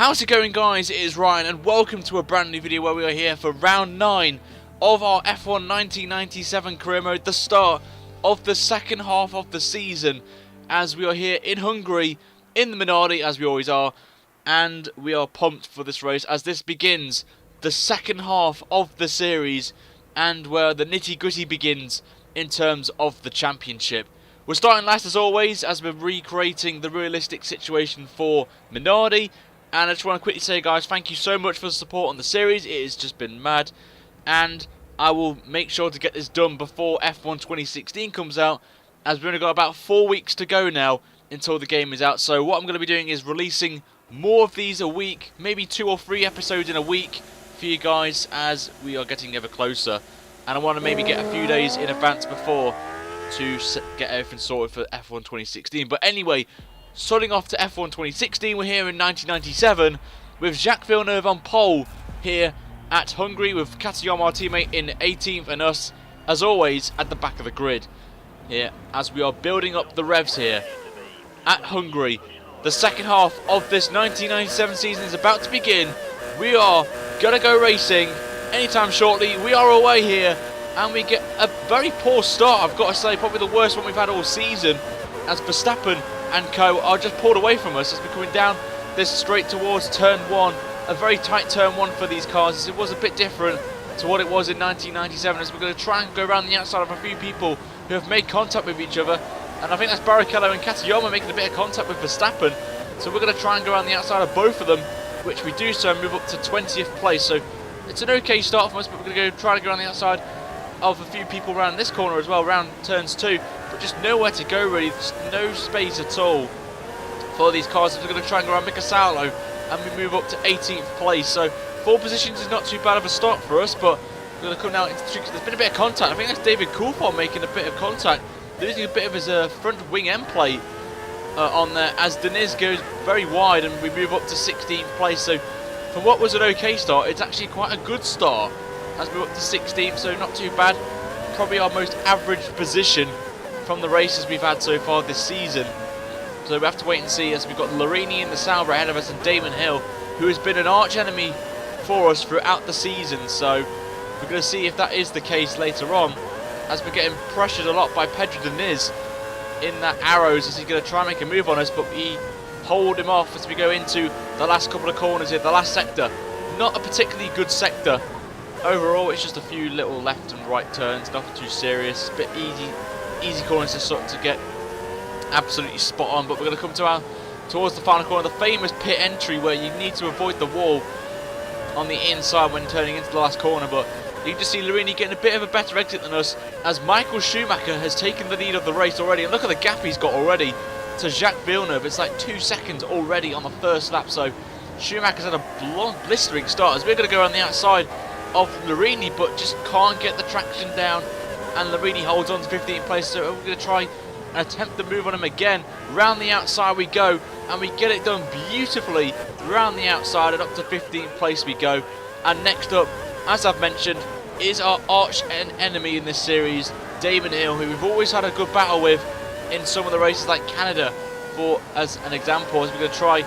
How's it going, guys? It is Ryan and welcome to a brand new video where we are here for round 9 of our F1 1997 career mode, the start of the second half of the season, as we are here in Hungary in the Minardi, as we always are, and we are pumped for this race as this begins the second half of the series and where the nitty-gritty begins in terms of the championship. We're starting last as always as we're recreating the realistic situation for Minardi. And I just want to quickly say, guys, thank you so much for the support on the series. It has just been mad. And I will make sure to get this done before F1 2016 comes out, as we've only got about 4 weeks to go now until the game is out. So what I'm going to be doing is releasing more of these a week, maybe 2 or 3 episodes in a week for you guys as we are getting ever closer. And I want to maybe get a few days in advance before to get everything sorted for F1 2016. But anyway, starting off to F1 2016, we're here in 1997 with Jacques Villeneuve on pole here at Hungary, with Katayama, our teammate, in 18th, and us, as always, at the back of the grid here as we are building up the revs here at Hungary. The second half of this 1997 season is about to begin. We are going to go racing anytime shortly. We are away here and we get a very poor start, I've got to say, probably the worst one we've had all season, as Verstappen and co are just pulled away from us as we're coming down this straight towards turn 1. A very tight turn 1 for these cars, as it was a bit different to what it was in 1997, as we're going to try and go around the outside of a few people who have made contact with each other. And I think that's Barrichello and Katayama making a bit of contact with Verstappen, so we're going to try and go around the outside of both of them, which we do so and move up to 20th place. So it's an okay start for us, but we're going to try to go around the outside of a few people around this corner as well, around turns 2, but just nowhere to go really. There's no space at all for these cars. We're going to try and go around Mclaren and we move up to 18th place. So 4 positions is not too bad of a start for us, but we're going to come now into the street. There's been a bit of contact. I think that's David Coulthard making a bit of contact, losing a bit of his front wing end plate on there, as Deniz goes very wide and we move up to 16th place. So from what was an okay start, it's actually quite a good start as we move up to 16th, so not too bad. Probably our most average position from the races we've had so far this season. So we have to wait and see, as we've got Larini in the Sauber ahead of us and Damon Hill, who has been an arch enemy for us throughout the season. So we're going to see if that is the case later on, as we're getting pressured a lot by Pedro Diniz in that arrows, as he's going to try and make a move on us, but we hold him off as we go into the last couple of corners here, the last sector. Not a particularly good sector overall, it's just a few little left and right turns, nothing too serious, a bit easy corners to sort to get absolutely spot on. But we're going to come towards the final corner, the famous pit entry, where you need to avoid the wall on the inside when turning into the last corner. But you can just see Larini getting a bit of a better exit than us, as Michael Schumacher has taken the lead of the race already. And look at the gap he's got already to Jacques Villeneuve. It's like 2 seconds already on the first lap. So Schumacher's had a blistering start, as we're going to go on the outside of Larini, but just can't get the traction down, and Larini holds on to 15th place. So we're going to try and attempt to move on him again. Round the outside we go, and we get it done beautifully round the outside, and up to 15th place we go. And next up, as I've mentioned, is our arch enemy in this series, Damon Hill, who we've always had a good battle with in some of the races like Canada, for as an example, as we're going to try,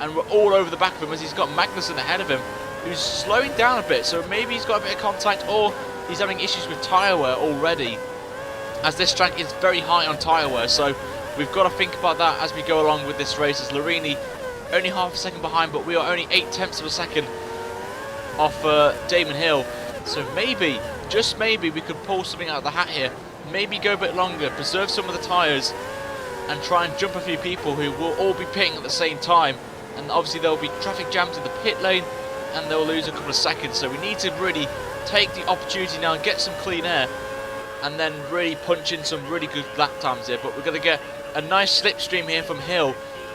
and we're all over the back of him, as he's got Magnussen ahead of him, who's slowing down a bit. So maybe he's got a bit of contact, or he's having issues with tyre wear already, as this track is very high on tyre wear. So we've got to think about that as we go along with this race, as Larini only half a second behind, but we are only 0.8 of a second off Damon Hill. So maybe, just maybe, we could pull something out of the hat here, maybe go a bit longer, preserve some of the tyres, and try and jump a few people who will all be pitting at the same time. And obviously there will be traffic jams in the pit lane, and they'll lose a couple of seconds. So we need to really take the opportunity now and get some clean air, and then really punch in some really good lap times here. But we're going to get a nice slipstream here from Hill,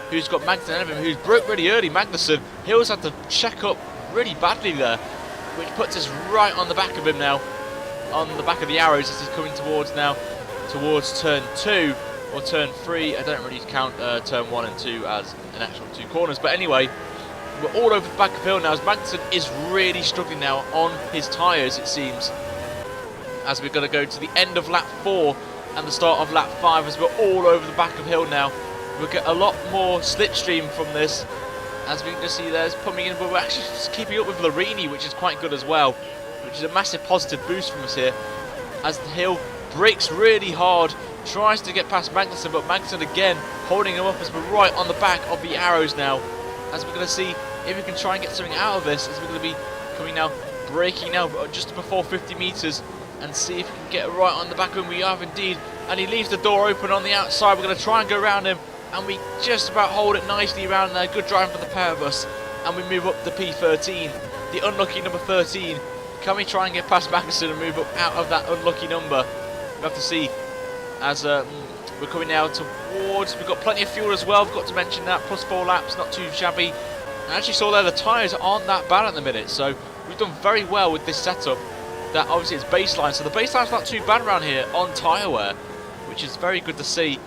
who's got Magnussen ahead of him, who's broke really early. Magnussen, Hill's had to check up really badly there, which puts us right on the back of him now, on the back of the arrows, as he's coming towards turn 2 or turn 3. I don't really count turn 1 and 2 as an actual 2 corners, but anyway, we're all over the back of Hill now, as Magnussen is really struggling now on his tyres, it seems, as we're going to go to the end of lap 4 and the start of lap 5, as we're all over the back of Hill now. We'll get a lot more slipstream from this, As we can just see there's pumping in, but we're actually just keeping up with Larini, which is quite good as well, which is a massive positive boost from us here. As the hill brakes really hard, tries to get past Magnussen, but Magnussen again holding him up as we're right on the back of the arrows now. As we're going to see if we can try and get something out of this, as we're going to be coming now, braking now just before 50 metres, and see if we can get right on the back of him. We have indeed, and he leaves the door open on the outside. We're going to try and go around him, and we just about hold it nicely around there. Good driving for the pair of us, and we move up to P13, the unlucky number 13. Can we try and get past Magnussen and move up out of that unlucky number? We have to see, as we're coming now towards, we've got plenty of fuel as well, I've got to mention that, plus 4 laps, not too shabby. I actually saw there the tyres aren't that bad at the minute, so we've done very well with this setup. That obviously it's baseline, so the baseline's not too bad around here on tyre wear, which is very good to see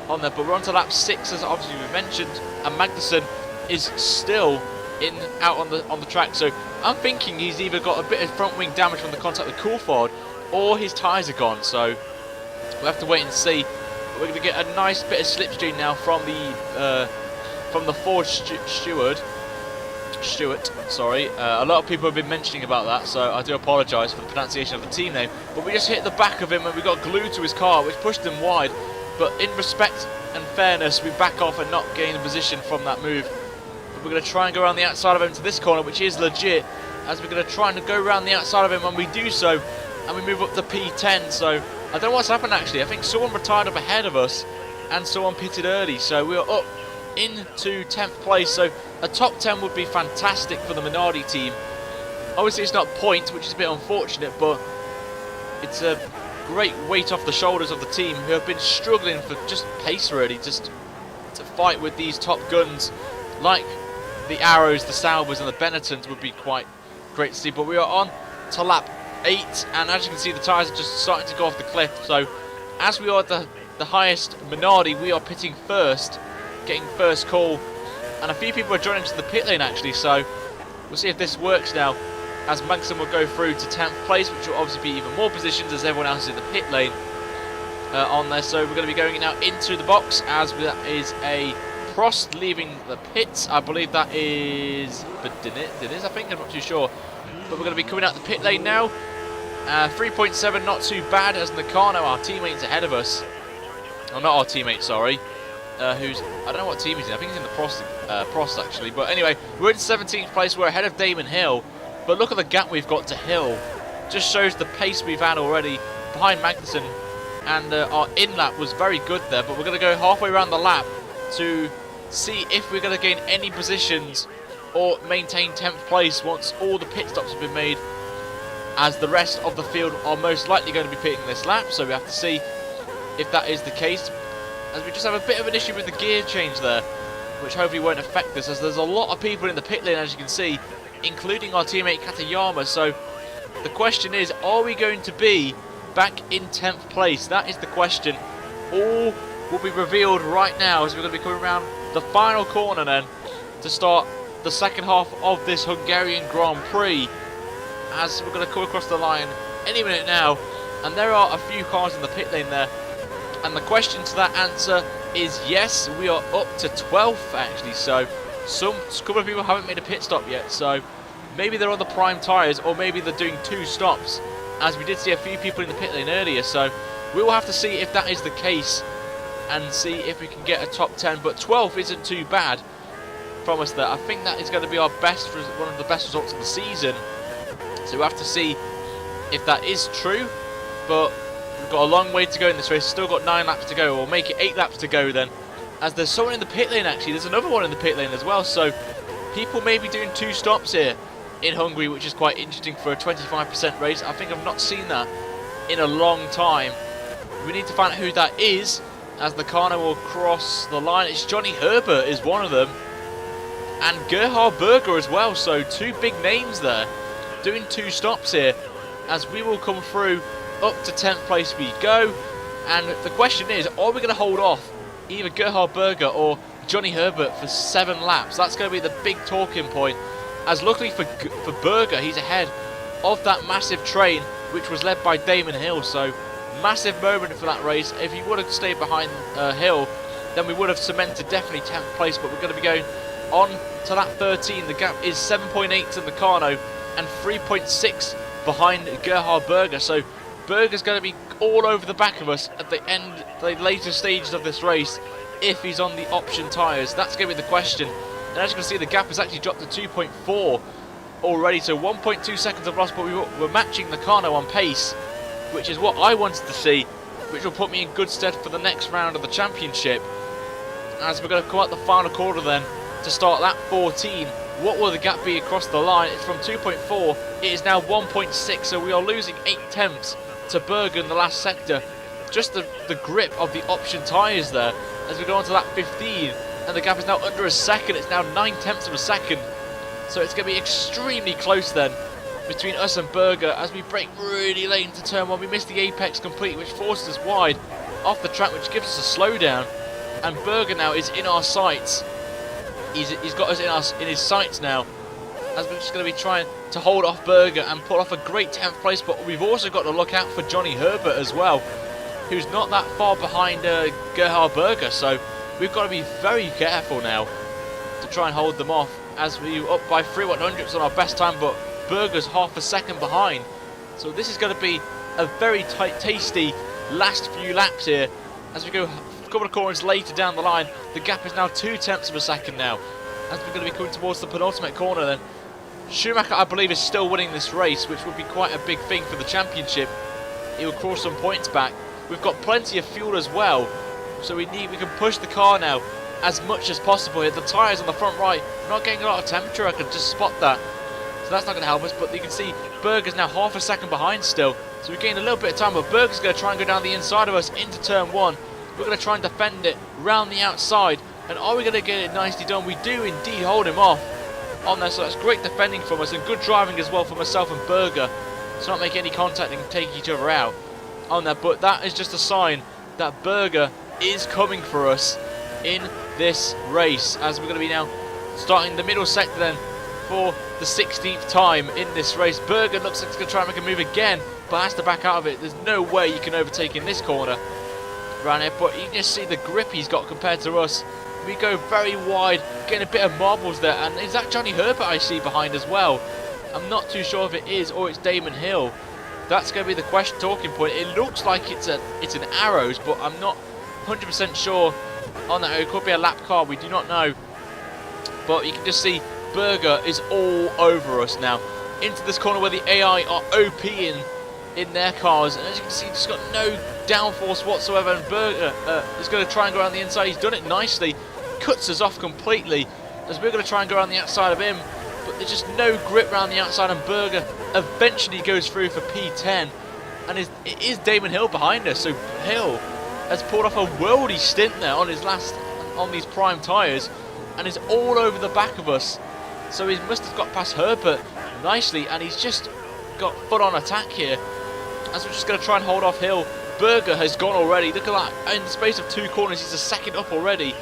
on there. But we're on to lap 6, as obviously we mentioned, and Magnussen is still out on the track. So I'm thinking he's either got a bit of front wing damage from the contact with Coulthard, or his tyres are gone. So we'll have to wait and see. But we're going to get a nice bit of slipstream now from the Ford Stewart, sorry. A lot of people have been mentioning about that, so I do apologise for the pronunciation of the team name. But we just hit the back of him and we got glued to his car, which pushed him wide. But in respect and fairness, we back off and not gain a position from that move. But we're going to try and go around the outside of him to this corner, which is legit, as we're going to try and go around the outside of him, and we do so, and we move up to P10. So I don't know what's happened actually. I think someone retired up ahead of us and someone pitted early, so we're up into 10th place. So a top 10 would be fantastic for the Minardi team. Obviously it's not points, which is a bit unfortunate, but it's a great weight off the shoulders of the team, who have been struggling for just pace really, just to fight with these top guns like the Arrows, the Saubers and the Benettons would be quite great to see. But we are on to lap 8, and as you can see the tyres are just starting to go off the cliff. So as we are at the highest Minardi, we are pitting first, getting first call, and a few people are joining to the pit lane actually, so we'll see if this works now, as Magnussen will go through to 10th place, which will obviously be even more positions as everyone else is in the pit lane on there. So we're going to be going now into the box, as that is a Prost leaving the pits. I believe that is Diniz, I think, I'm not too sure, but we're going to be coming out the pit lane now. 3.7, not too bad, as Nakano, our teammates ahead of us, or not our teammate, sorry, who's, I don't know what team he's in, I think he's in the Prost actually, but anyway, we're in 17th place, we're ahead of Damon Hill, but look at the gap we've got to Hill, just shows the pace we've had already behind Magnussen, and our in-lap was very good there, but we're going to go halfway around the lap to see if we're going to gain any positions or maintain 10th place once all the pit stops have been made, as the rest of the field are most likely going to be pitting this lap, so we have to see if that is the case, as we just have a bit of an issue with the gear change there, which hopefully won't affect us, as there's a lot of people in the pit lane, as you can see, including our teammate Katayama. So the question is, are we going to be back in 10th place? That is the question. All will be revealed right now, as we're going to be coming around the final corner then to start the second half of this Hungarian Grand Prix, as we're going to come across the line any minute now, and there are a few cars in the pit lane there. And the question to that answer is yes, we are up to 12th actually, so a couple of people haven't made a pit stop yet, so maybe they're on the prime tyres, or maybe they're doing 2 stops, as we did see a few people in the pit lane earlier. So we will have to see if that is the case and see if we can get a top 10, but 12th isn't too bad from us there. I think that is going to be our best, one of the best results of the season, so we'll have to see if that is true. But we've got a long way to go in this race, still got 9 laps to go, or make it 8 laps to go then, as there's someone in the pit lane actually, there's another one in the pit lane as well, so people may be doing 2 stops here in Hungary, which is quite interesting for a 25% race. I think I've not seen that in a long time. We need to find out who that is, as the car will cross the line. It's Johnny Herbert is one of them, and Gerhard Berger as well, so 2 big names there doing 2 stops here, as we will come through up to 10th place we go. And the question is, are we going to hold off either Gerhard Berger or Johnny Herbert for 7 laps? That's going to be the big talking point, as luckily for Berger, he's ahead of that massive train which was led by Damon Hill, so massive moment for that race. If he would have stayed behind Hill, then we would have cemented definitely 10th place, but we're going to be going on to lap 13. The gap is 7.8 to Meccano and 3.6 behind Gerhard Berger. So Berger's going to be all over the back of us at the end, the later stages of this race, if he's on the option tyres. That's going to be the question. And as you can see, the gap has actually dropped to 2.4 already, so 1.2 seconds of loss, but we're matching Meccano on pace, which is what I wanted to see, which will put me in good stead for the next round of the championship. As we're going to come out the final quarter then to start lap 14, what will the gap be across the line? It's from 2.4, it is now 1.6, so we are losing 8 tenths to Berger in the last sector. Just the grip of the option tyres there as we go on to lap 15, and the gap is now under a second. It's now 9 tenths of a second, so it's going to be extremely close then between us and Berger as we brake really late into turn 1. We missed the apex completely, which forces us wide off the track, which gives us a slowdown, and Berger now is in our sights. He's got us in his sights now, as we're just going to be trying to hold off Berger and pull off a great 10th place. But we've also got to look out for Johnny Herbert as well, who's not that far behind Gerhard Berger, so we've got to be very careful now to try and hold them off, as we're up by 3/100ths on our best time, but Berger's half a second behind. So this is going to be a very tight, tasty last few laps here as we go a couple of corners later down the line. The gap is now 2 tenths of a second now, as we're going to be coming towards the penultimate corner then. Schumacher, I believe, is still winning this race, which would be quite a big thing for the championship. He will crawl some points back. We've got plenty of fuel as well, so we can push the car now as much as possible here. The tyres on the front right not getting a lot of temperature, I can just spot that, so that's not going to help us. But you can see Berger's now half a second behind still, so we gained a little bit of time, but Berger's going to try and go down the inside of us into turn 1. We're going to try and defend it round the outside, and are we going to get it nicely done? We do indeed hold him off on there, so that's great defending from us and good driving as well for myself and Berger to not make any contact and take each other out on there. But that is just a sign that Berger is coming for us in this race, as we're going to be now starting the middle sector then for the 16th time in this race. Berger looks like he's going to try and make a move again, but has to back out of it. There's no way you can overtake in this corner around here, but you can just see the grip he's got compared to us. We go very wide, getting a bit of marbles there, and is that Johnny Herbert I see behind as well? I'm not too sure if it is or it's Damon Hill. That's going to be the question, talking point. It looks like it's an Arrows, but I'm not 100% sure on that. It could be a lap car, we do not know. But you can just see Berger is all over us now into this corner where the AI are OP in their cars, and as you can see, just got no downforce whatsoever, and Berger is going to try and go around the inside. He's done it nicely, cuts us off completely as we're going to try and go around the outside of him, but there's just no grip around the outside, and Berger eventually goes through for P10, and it is Damon Hill behind us. So Hill has pulled off a worldy stint there on these prime tyres and is all over the back of us, so he must have got past Herbert nicely, and he's just got foot on attack here as we're just going to try and hold off Hill. Berger has gone already. Look at that, in the space of 2 corners he's a second up already.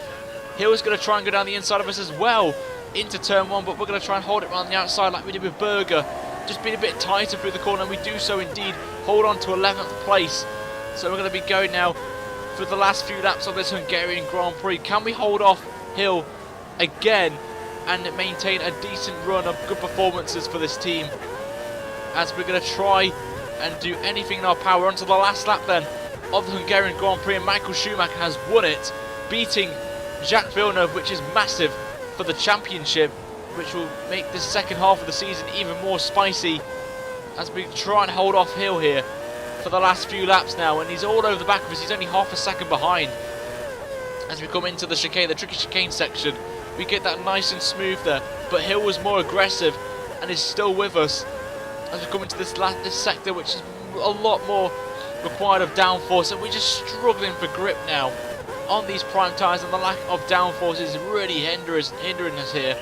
Hill is going to try and go down the inside of us as well into turn 1, but we're going to try and hold it around the outside like we did with Berger, just being a bit tighter through the corner, and we do so indeed, hold on to 11th place. So we're going to be going now for the last few laps of this Hungarian Grand Prix. Can we hold off Hill again and maintain a decent run of good performances for this team, as we're going to try and do anything in our power onto the last lap then of the Hungarian Grand Prix, and Michael Schumacher has won it, beating Jacques Villeneuve, which is massive for the championship, which will make this second half of the season even more spicy as we try and hold off Hill here for the last few laps now, and he's all over the back of us. He's only half a second behind as we come into the chicane, the tricky chicane section. We get that nice and smooth there, but Hill was more aggressive and is still with us as we come into this sector, which is a lot more required of downforce, and we're just struggling for grip now on these prime tyres, and the lack of downforce is really hindering us here.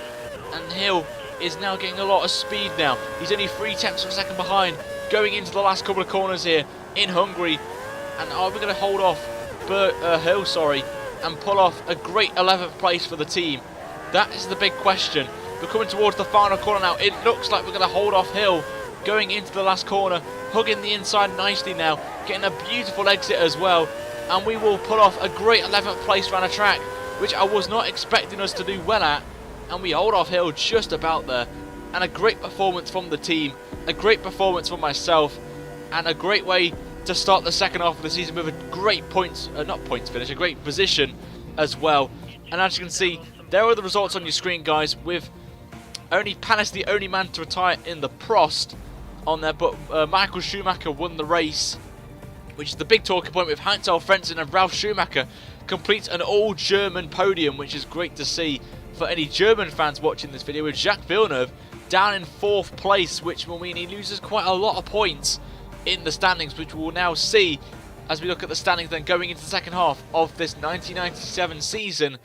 And Hill is now getting a lot of speed now. He's only 3 tenths of a second behind going into the last couple of corners here in Hungary. And are we going to hold off Hill, and pull off a great 11th place for the team? That is the big question. We're coming towards the final corner now. It looks like we're going to hold off Hill going into the last corner, hugging the inside nicely now, getting a beautiful exit as well, and we will pull off a great 11th place around a track which I was not expecting us to do well at, and we hold off Hill just about there. And a great performance from the team, a great performance from myself, and a great way to start the second half of the season with a great a great position as well. And as you can see, there are the results on your screen, guys, with only Panis the only man to retire in the Prost on there, but Michael Schumacher won the race, which is the big talking point, with Heinz-Harald Frentzen and Ralf Schumacher complete an all-German podium, which is great to see for any German fans watching this video, with Jacques Villeneuve down in 4th place, which will mean he loses quite a lot of points in the standings, which we will now see as we look at the standings then going into the second half of this 1997 season.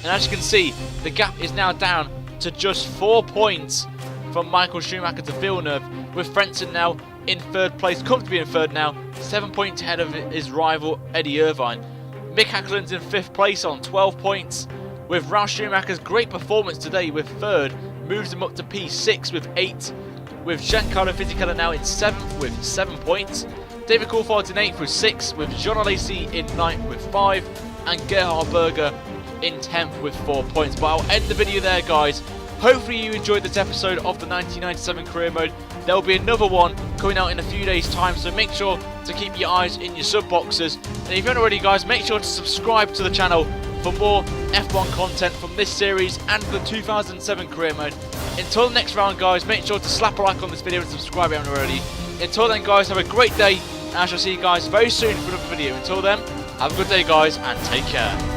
And as you can see, the gap is now down to just 4 points from Michael Schumacher to Villeneuve, with Frentzen now in 3rd place, comfortably in 3rd now, 7 points ahead of his rival Eddie Irvine. Mick Häckelen's in 5th place on 12 points, with Ralf Schumacher's great performance today with 3rd, moves him up to P6 with 8, with Giancarlo Fisichella now in 7th with 7 points, David Coulthard's in 8th with 6, with Jean Alesi in 9th with 5, and Gerhard Berger in 10th with 4 points. But I'll end the video there, guys. Hopefully you enjoyed this episode of the 1997 career mode. There will be another one coming out in a few days' time, so make sure to keep your eyes in your sub boxes. And if you haven't already, guys, make sure to subscribe to the channel for more F1 content from this series and the 2007 career mode. Until the next round, guys, make sure to slap a like on this video and subscribe if you haven't already. Until then, guys, have a great day, and I shall see you guys very soon for another video. Until then, have a good day, guys, and take care.